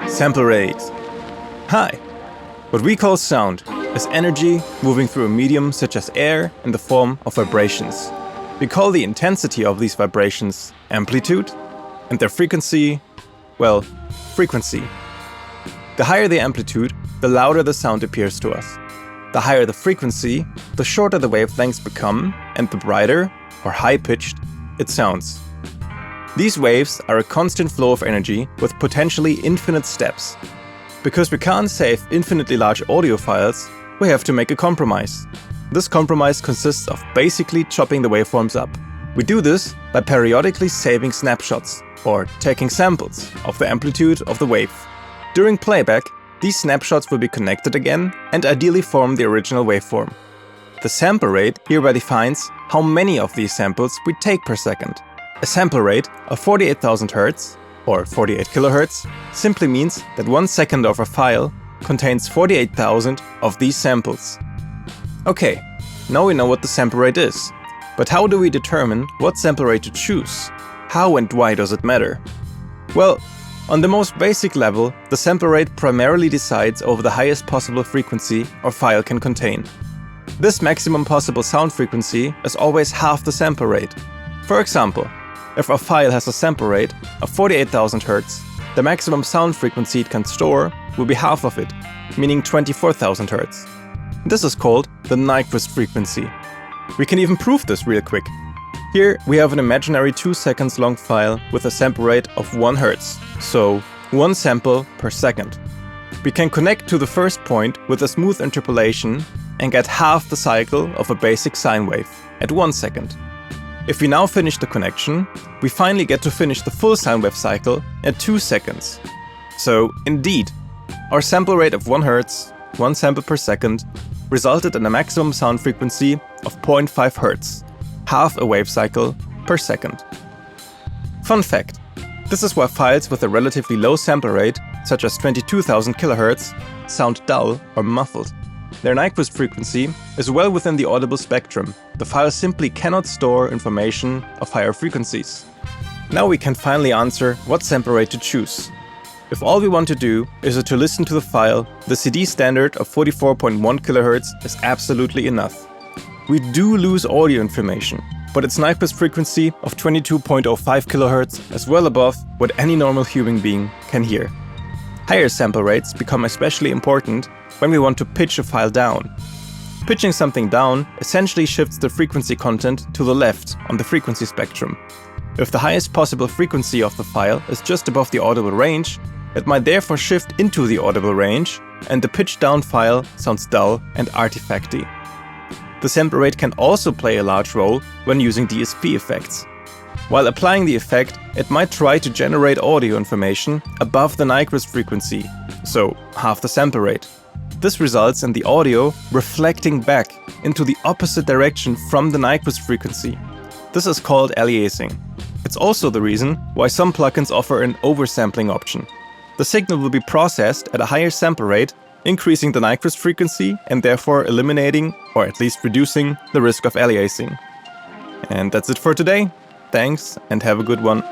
Samplerate. Hi! What we call sound is energy moving through a medium such as air in the form of vibrations. We call the intensity of these vibrations amplitude and their frequency, well, frequency. The higher the amplitude, the louder the sound appears to us. The higher the frequency, the shorter the wavelengths become and the brighter, or high-pitched, it sounds. These waves are a constant flow of energy with potentially infinite steps. Because we can't save infinitely large audio files, we have to make a compromise. This compromise consists of basically chopping the waveforms up. We do this by periodically saving snapshots, or taking samples, of the amplitude of the wave. During playback, these snapshots will be connected again and ideally form the original waveform. The sample rate hereby defines how many of these samples we take per second. A sample rate of 48,000 Hz, or 48 kHz, simply means that 1 second of a file contains 48,000 of these samples. Okay, now we know what the sample rate is. But how do we determine what sample rate to choose? How and why does it matter? Well, on the most basic level, the sample rate primarily decides over the highest possible frequency a file can contain. This maximum possible sound frequency is always half the sample rate. For example, if a file has a sample rate of 48,000 Hz, the maximum sound frequency it can store will be half of it, meaning 24,000 Hz. This is called the Nyquist Frequency. We can even prove this real quick. Here we have an imaginary 2 seconds long file with a sample rate of 1 Hz, so 1 sample per second. We can connect to the first point with a smooth interpolation and get half the cycle of a basic sine wave at 1 second. If we now finish the connection, we finally get to finish the full sine wave cycle at 2 seconds. So, indeed, our sample rate of 1 Hz, 1 sample per second, resulted in a maximum sound frequency of 0.5 Hz, half a wave cycle per second. Fun fact: this is why files with a relatively low sample rate, such as 22,000 kHz, sound dull or muffled. Their Nyquist frequency is well within the audible spectrum. The file simply cannot store information of higher frequencies. Now we can finally answer what sample rate to choose. If all we want to do is to listen to the file, the CD standard of 44.1 kHz is absolutely enough. We do lose audio information, but its Nyquist frequency of 22.05 kHz is well above what any normal human being can hear. Higher sample rates become especially important when we want to pitch a file down. Pitching something down essentially shifts the frequency content to the left on the frequency spectrum. If the highest possible frequency of the file is just above the audible range, it might therefore shift into the audible range, and the pitched down file sounds dull and artifacty. The sample rate can also play a large role when using DSP effects. While applying the effect, it might try to generate audio information above the Nyquist frequency, so half the sample rate. This results in the audio reflecting back into the opposite direction from the Nyquist frequency. This is called aliasing. It's also the reason why some plugins offer an oversampling option. The signal will be processed at a higher sample rate, increasing the Nyquist frequency and therefore eliminating, or at least reducing, the risk of aliasing. And that's it for today. Thanks and have a good one.